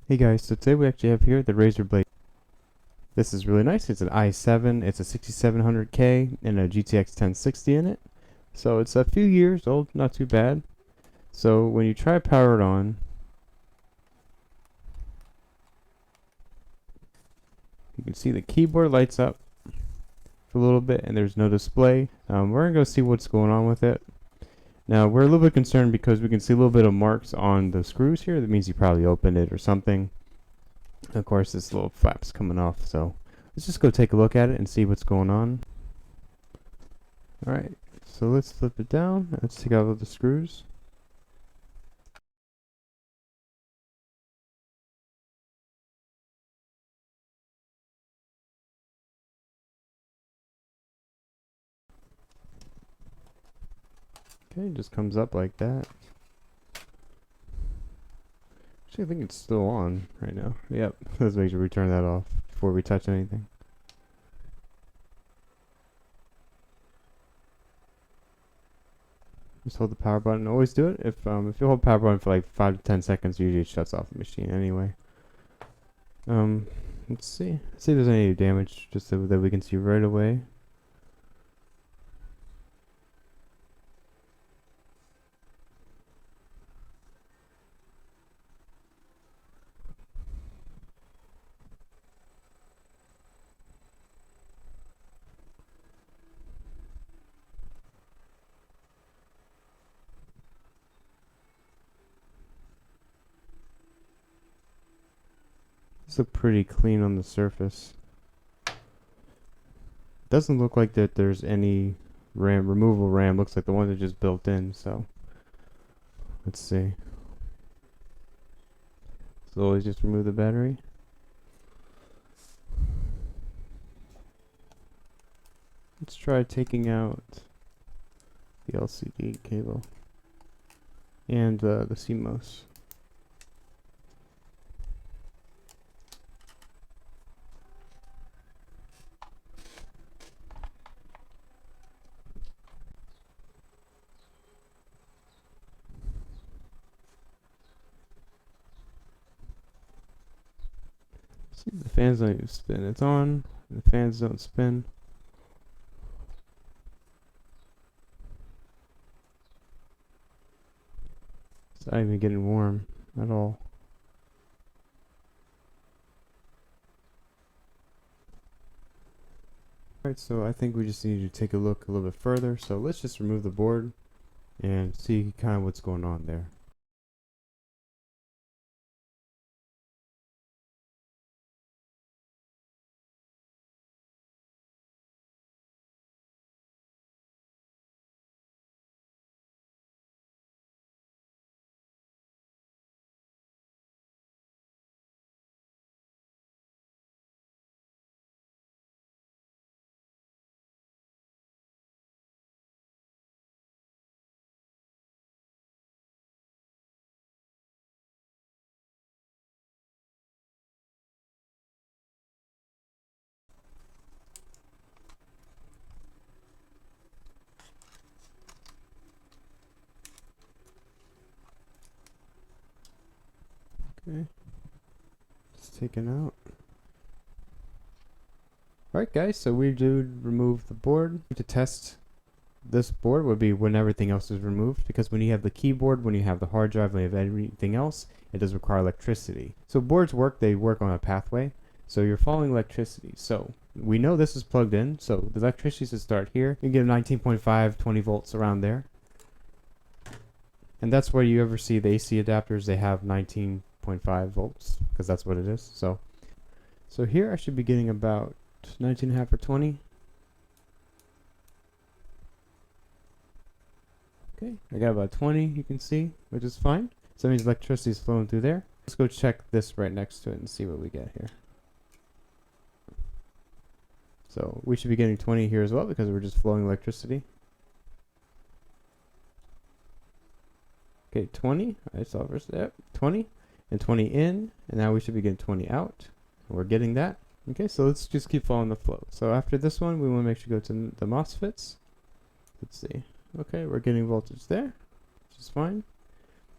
Hey guys, so today we actually have here the Razer Blade. This is really nice. It's an i7, it's a 6700K and a GTX 1060 in it. So it's a few years old, not too bad. So when you try power it on, you can see the keyboard lights up for a little bit and there's no display. We're going to go see what's going on with it. Now we're a little bit concerned because we can see a little bit of marks on the screws here. That means you probably opened it or something. Of course, this little flap's coming off, so let's just go take a look at it and see what's going on. Alright, so let's flip it down. Let's take out all the screws. Okay, it just comes up like that. Actually, I think it's still on right now. Yep, let's make sure we turn that off before we touch anything. Just hold the power button. Always do it. If you hold power button for like 5 to 10 seconds, usually it shuts off the machine anyway. Let's see. Let's see if there's any damage, just so that we can see right away. These look pretty clean on the surface. Doesn't look like that there's any RAM, removable RAM. Looks like the ones are just built in, so let's see. Slowly just remove the battery. Let's try taking out the LCD cable and the CMOS. See, the fans don't even spin. It's on. The fans don't spin. It's not even getting warm at all. Alright, so I think we just need to take a look a little bit further. So let's just remove the board and see kind of what's going on there. Okay, it's taken out. Alright guys, so we do remove the board. To test this board would be when everything else is removed, because when you have the keyboard, when you have the hard drive, when you have everything else, it does require electricity. So boards work, they work on a pathway, so you're following electricity. So we know this is plugged in, so the electricity should start here. You get 19.5, 20 volts around there. And that's where you ever see the AC adapters, they have 19.5 volts, because that's what it is. So here I should be getting about 19.5 or 20. Okay, I got about 20, you can see, which is fine. So that means electricity is flowing through there. Let's go check this right next to it and see what we get here. So we should be getting 20 here as well, because we're just flowing electricity. Okay, 20. I saw first. Yep, 20 and 20 in, and now we should be getting 20 out. And we're getting that. Okay, so let's just keep following the flow. So after this one, we want to make sure to go to the MOSFETs. Let's see. Okay, we're getting voltage there, which is fine.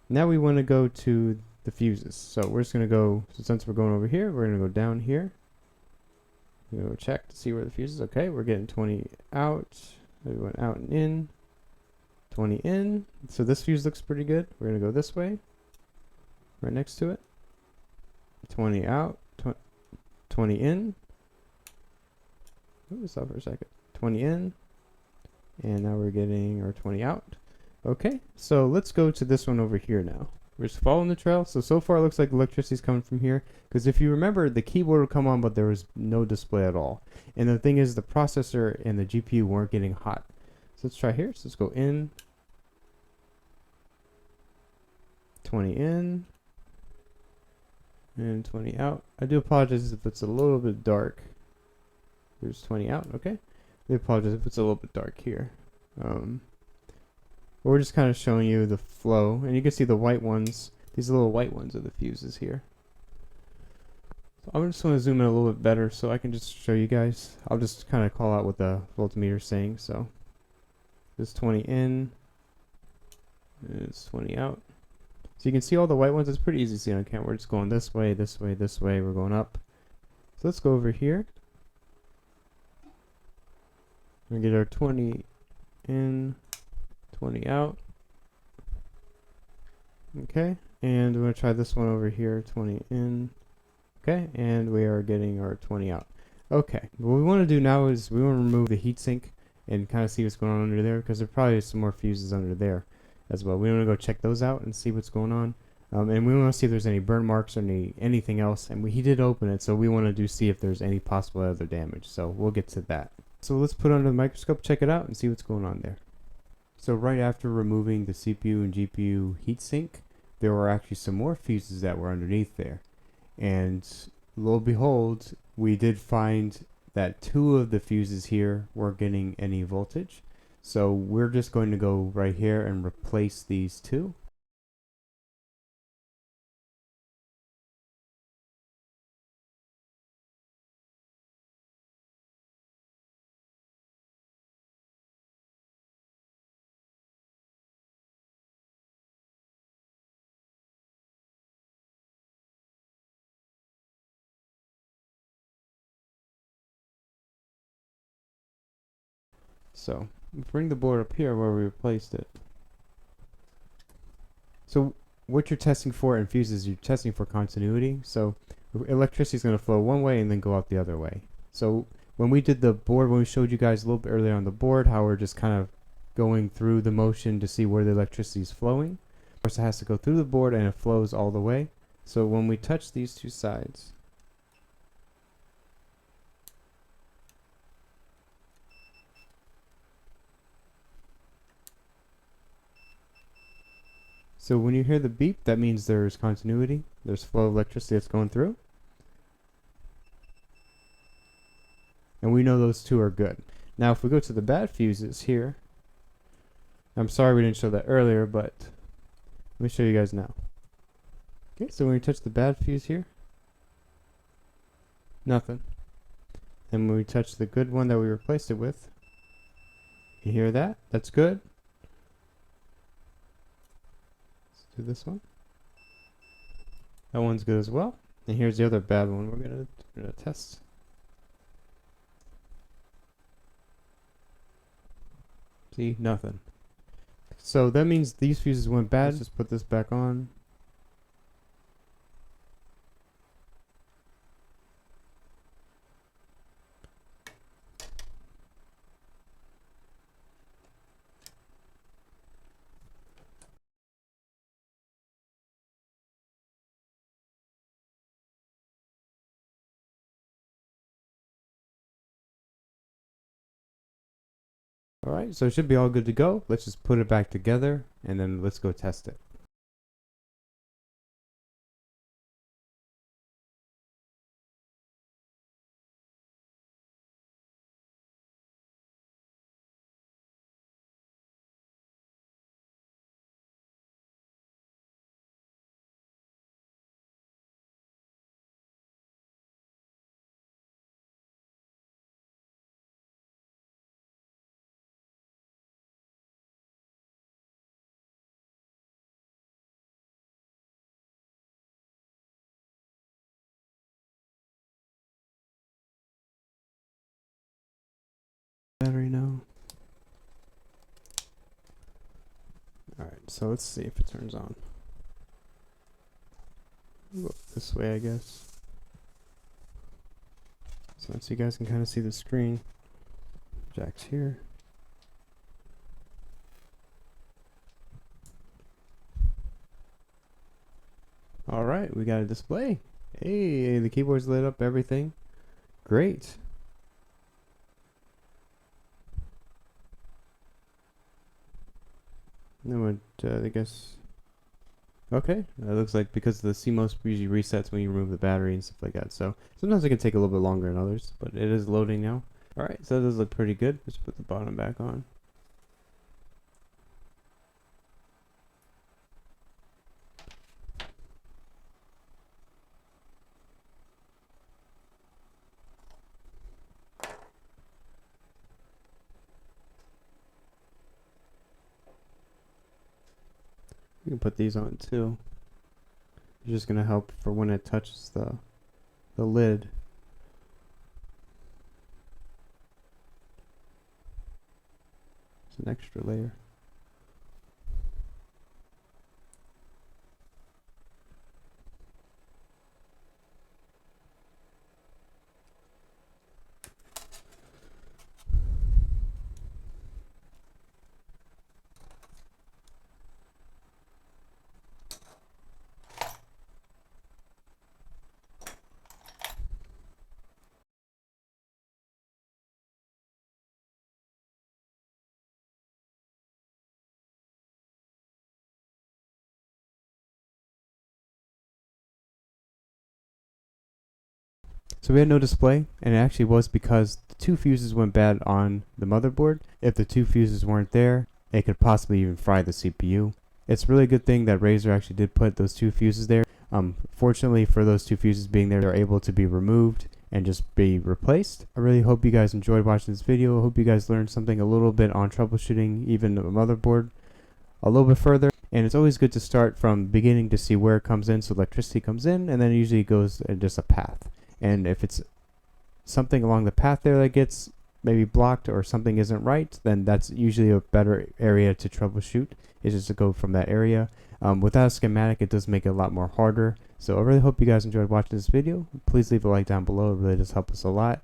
Now we want to go to the fuses. So we're just gonna go, so since we're going over here, we're gonna go down here. We're gonna go check to see where the fuse is. Okay, we're getting 20 out. We went out and in. 20 in. So this fuse looks pretty good. We're gonna go this way, right next to it. 20 out. 20 in. Ooh, stop for a second. 20 in. And now we're getting our 20 out. Okay, so let's go to this one over here now. We're just following the trail. So far it looks like electricity's coming from here. Because if you remember, the keyboard would come on, but there was no display at all. And the thing is, the processor and the GPU weren't getting hot. So let's try here. So let's go in. 20 in. And 20 out. I do apologize if it's a little bit dark. There's 20 out, okay. I apologize if it's a little bit dark here. We're just kind of showing you the flow, and you can see the white ones. These little white ones are the fuses here. So I'm just going to zoom in a little bit better so I can just show you guys. I'll just kind of call out what the voltmeter is saying. So this 20 in, and it's 20 out. So you can see all the white ones. It's pretty easy to see on camera. We're just going this way, this way, this way. We're going up. So let's go over here. We're gonna get our 20 in, 20 out. Okay, and we're gonna try this one over here, 20 in. Okay, and we are getting our 20 out. Okay, what we want to do now is we want to remove the heatsink and kind of see what's going on under there, because there probably is some more fuses under there as well. We want to go check those out and see what's going on. And we want to see if there's any burn marks or anything else. And he did open it, so we want to see if there's any possible other damage. So we'll get to that. So let's put it under the microscope, check it out, and see what's going on there. So right after removing the CPU and GPU heatsink, there were actually some more fuses that were underneath there. And lo and behold, we did find that 2 of the fuses here weren't getting any voltage. So we're just going to go right here and replace these 2. So bring the board up here where we replaced it. So what you're testing for in fuses, you're testing for continuity. So electricity is going to flow one way and then go out the other way. So when we did the board, when we showed you guys a little bit earlier on the board how we're just kind of going through the motion to see where the electricity is flowing, of course it has to go through the board and it flows all the way. So when we touch these 2 sides, so when you hear the beep, that means there's continuity. There's flow of electricity that's going through. And we know those 2 are good. Now if we go to the bad fuses here, I'm sorry we didn't show that earlier, but let me show you guys now. Okay, so when we touch the bad fuse here, nothing. And when we touch the good one that we replaced it with, you hear that? That's good. Do this one. That one's good as well. And here's the other bad one we're gonna test. See, nothing. So that means these fuses went bad. Let's just put this back on. Alright, so it should be all good to go. Let's just put it back together and then let's go test it. So let's see if it turns on. Look this way, I guess. So you guys can kind of see the screen. Jack's here. Alright, we got a display. Hey, the keyboard's lit up, everything. Great. Then what, I guess... Okay, it looks like because the CMOS usually resets when you remove the battery and stuff like that. So sometimes it can take a little bit longer than others, but it is loading now. Alright, so it does look pretty good. Just put the bottom back on. You can put these on too. It's just gonna help for when it touches the lid. It's an extra layer. So we had no display, and it actually was because the two fuses went bad on the motherboard. If the two fuses weren't there, it could possibly even fry the CPU. It's a really good thing that Razer actually did put those two fuses there. Fortunately for those two fuses being there, they're able to be removed and just be replaced. I really hope you guys enjoyed watching this video. I hope you guys learned something a little bit on troubleshooting even a motherboard a little bit further. And it's always good to start from the beginning to see where it comes in. So electricity comes in, and then it usually goes in just a path. And if it's something along the path there that gets maybe blocked or something isn't right, then that's usually a better area to troubleshoot, is just to go from that area. Without a schematic, it does make it a lot more harder. So I really hope you guys enjoyed watching this video. Please leave a like down below. It really does help us a lot.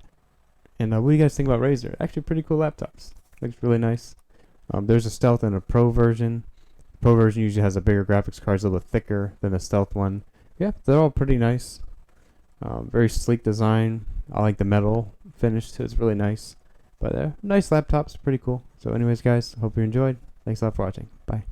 And what do you guys think about Razer? Actually pretty cool laptops. Looks really nice. There's a Stealth and a Pro version. Pro version usually has a bigger graphics card, it's a little bit thicker than the Stealth one. Yeah, they're all pretty nice. Very sleek design. I like the metal finish too. It's really nice. But nice laptops, pretty cool. So anyways guys, hope you enjoyed. Thanks a lot for watching. Bye.